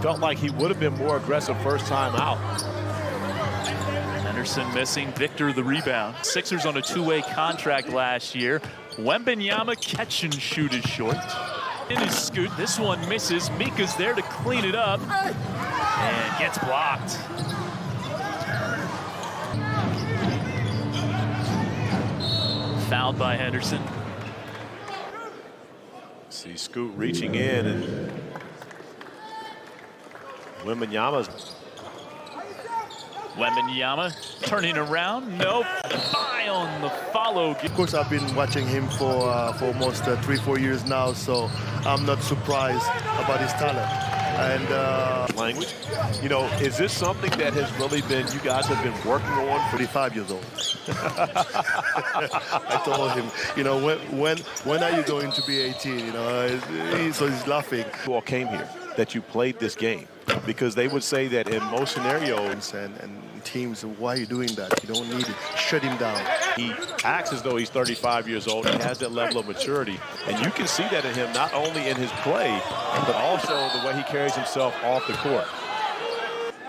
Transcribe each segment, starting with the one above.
felt like he would have been more aggressive first time out. Henderson missing, Victor the rebound. Sixers on a two-way contract last year. Wembanyama catch and shoot is short. In his scoot, this one misses. Mika's there to clean it up and gets blocked. Fouled by Henderson. See Scoot reaching in, and Wembanyama turning around. Nope. Bye on the follow. Of course, I've been watching him for almost 3-4 years now, so I'm not surprised about his talent. And language, you know, is this something that has really been, you guys have been working on? 45 years old. I told him, you know, when are you going to be 18? You know, so he's laughing. You all came here, that you played this game, because they would say that in most scenarios, and teams, why are you doing that? You don't need it. Shut him down. He acts as though he's 35 years old. He has that level of maturity, and you can see that in him, not only in his play, but also the way he carries himself off the court.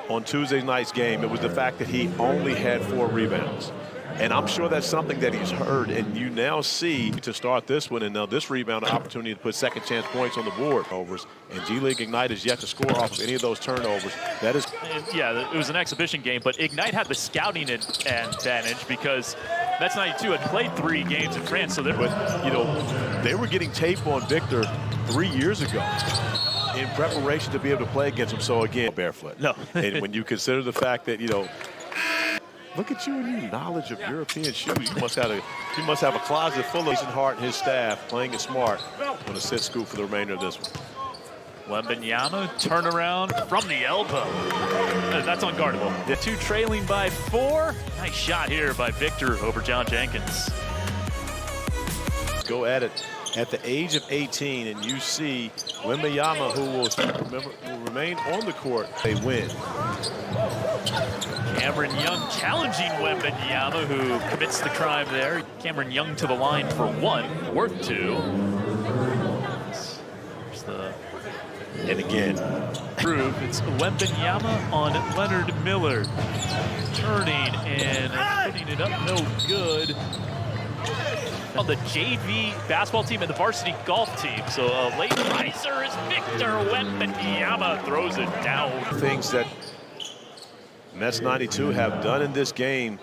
On Tuesday night's game, it was the fact that he only had 4 rebounds. And I'm sure that's something that he's heard, and you now see to start this one, and now this rebound opportunity to put second chance points on the board. And G League Ignite is yet to score off of any of those turnovers. That is, yeah, it was an exhibition game, but Ignite had the scouting advantage because Mets 92 had played 3 games in France, so but you know, they were getting tape on Victor 3 years ago in preparation to be able to play against him. So again, barefoot. No. And when you consider the fact that, you know, look at you and your knowledge of European shoes. You must have a closet full of Jason Hart and his staff playing it smart. Going to sit Scoot for the remainder of this one. Wembanyama turnaround from the elbow. That's unguardable. The 2 trailing by 4. Nice shot here by Victor over John Jenkins. Go at it at the age of 18, and you see Wembanyama, who will remain on the court. They win. Cameron Young challenging Wembanyama, who commits the crime there. Cameron Young to the line for 1, worth 2. There's the... And again, prove it's Wembanyama on Leonard Miller. Turning and putting it up, no good. On the JV basketball team and the varsity golf team. So a late riser is Victor Wembanyama, throws it down. Things that Mets 92 have done in this game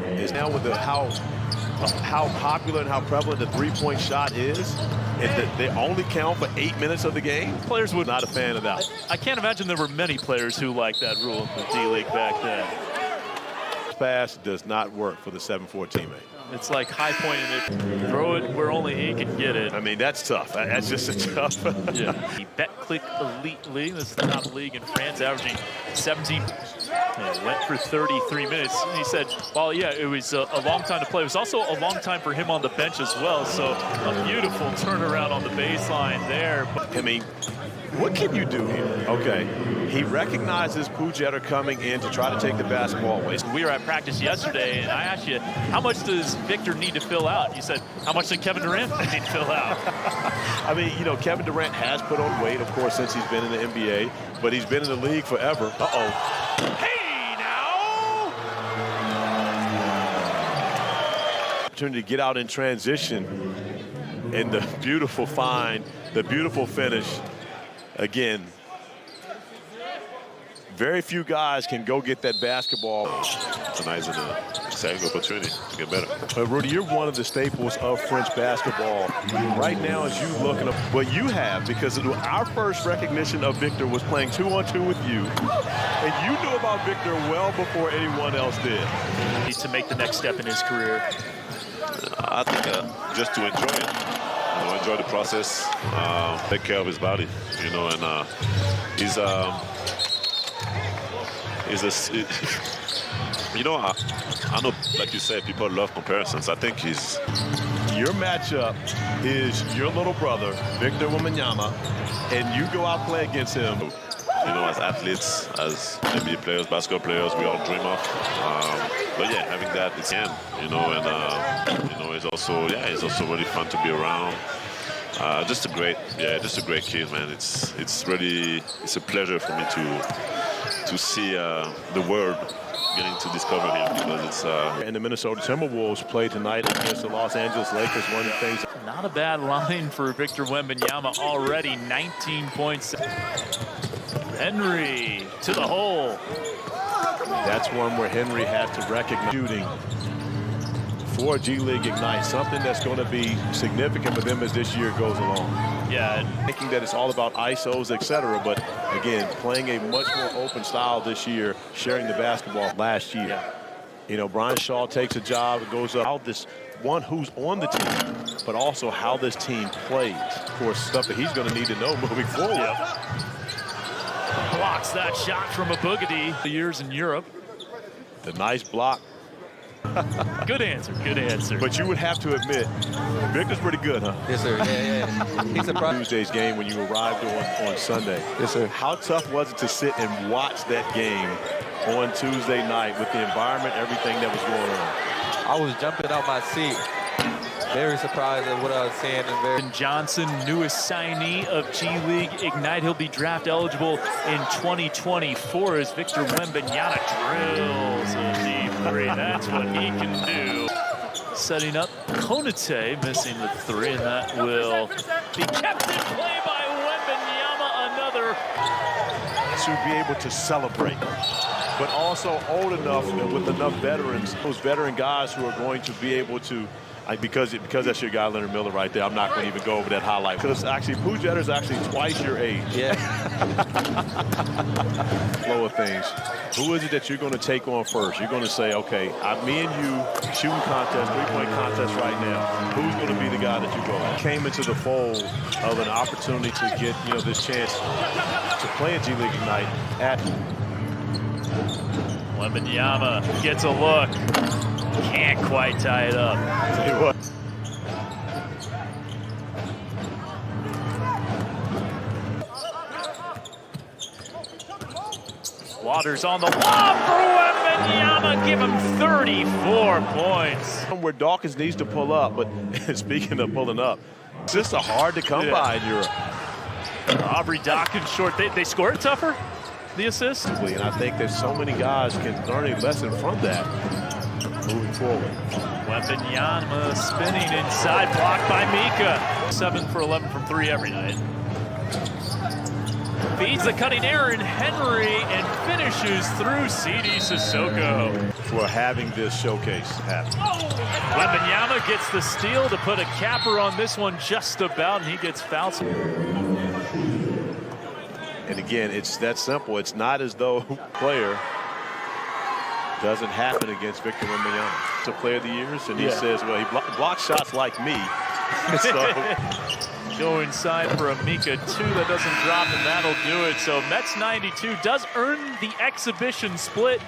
is now with how popular and how prevalent the three-point shot is, and that they only count for 8 minutes of the game. Players would not a fan of that. I can't imagine there were many players who liked that rule in the D-League back then. Pass does not work for the 7-4 teammate. It's like high pointing it, throw it where only he can get it. I mean, that's tough. That's just a tough. Yeah. The BetClick Elite League, this is the top league in France, averaging 17. And went for 33 minutes. He said, well, yeah, it was a long time to play. It was also a long time for him on the bench as well. So a beautiful turnaround on the baseline there. I mean, what can you do here? Okay, he recognizes Pujetter coming in to try to take the basketball away. We were at practice yesterday, and I asked you, how much does Victor need to fill out? You said, how much did Kevin Durant need to fill out? I mean, you know, Kevin Durant has put on weight, of course, since he's been in the NBA, but he's been in the league forever. Uh-oh. Hey, now! Opportunity to get out in transition, and the beautiful find, the beautiful finish. Again, very few guys can go get that basketball. It's a nice and exciting opportunity to get better. But Rudy, you're one of the staples of French basketball. Right now, as you look at what you have, because our first recognition of Victor was playing 2-on-2 with you, and you knew about Victor well before anyone else did. Needs to make the next step in his career. I think just to enjoy it. Enjoy the process, take care of his body, you know, and he's you know, I know, like you said, people love comparisons. I think he's... Your matchup is your little brother, Victor Wembanyama, and you go out and play against him. You know, as athletes, as NBA players, basketball players, we all dream of. But yeah, having that, it's him, you know, and you know, it's also really fun to be around. Just a great kid, man. It's a pleasure for me to see the world getting to discover him, because it's. And the Minnesota Timberwolves play tonight against the Los Angeles Lakers. One of the things. Not a bad line for Victor Wembanyama already. 19 points. Henry to the hole. That's one where Henry has to recognize shooting for G League Ignite, something that's going to be significant for them as this year goes along. Yeah, Thinking that it's all about ISOs, etc. But again, playing a much more open style this year, sharing the basketball last year. Yeah. You know, Brian Shaw takes a job, it goes up. How this one who's on the team, but also how this team plays. Of course, stuff that he's going to need to know moving forward. Yep. Blocks that shot from a boogity. The years in Europe. The nice block. Good answer, good answer. But you would have to admit, Victor's pretty good, huh? Yes, sir. Yeah. He's a pro. Tuesday's game when you arrived on Sunday. Yes, sir. How tough was it to sit and watch that game on Tuesday night with the environment, everything that was going on? I was jumping out my seat. Very surprised at what I was seeing. And very Johnson, newest signee of G League Ignite. He'll be draft eligible in 2024 as Victor Wembanyama drills a deep three. That's what he can do. Setting up Konate, missing the three, and that will be kept in play by Wembanyama. Another. To be able to celebrate, but also old enough and with enough veterans, those veteran guys who are going to be able to. Because that's your guy, Leonard Miller, right there. I'm not going to even go over that highlight. Because actually, Pooh is actually twice your age. yeah. Flow of things. Who is it that you're going to take on first? You're going to say, okay, me and you, shooting contest, three-point contest right now. Who's going to be the guy that you go at? Came into the fold of an opportunity to get, this chance to play in G League Ignite at. Wembanyama gets a look. Can't quite tie it up. Tell you what. Waters on the lob for Wembanyama. Give him 34 points. Where Dawkins needs to pull up, but speaking of pulling up, it's just hard to come by in Europe. Aubrey Dawkins short. They score it tougher, the assist. And I think that so many guys can learn a lesson from that moving forward. Wembanyama spinning inside, blocked by Mika. 7 for 11 from 3 every night. Feeds the cutting Aaron Henry and finishes through CD Sissoko. For having this showcase happen. Wembanyama gets the steal to put a capper on this one just about, and he gets fouled. And again, it's that simple. It's not as though player doesn't happen against Victor Wembanyama. It's a player of the years, and he says, well, he blocks shots like me. So Go inside for a Mika 2 that doesn't drop, and that'll do it. So Mets 92 does earn the exhibition split.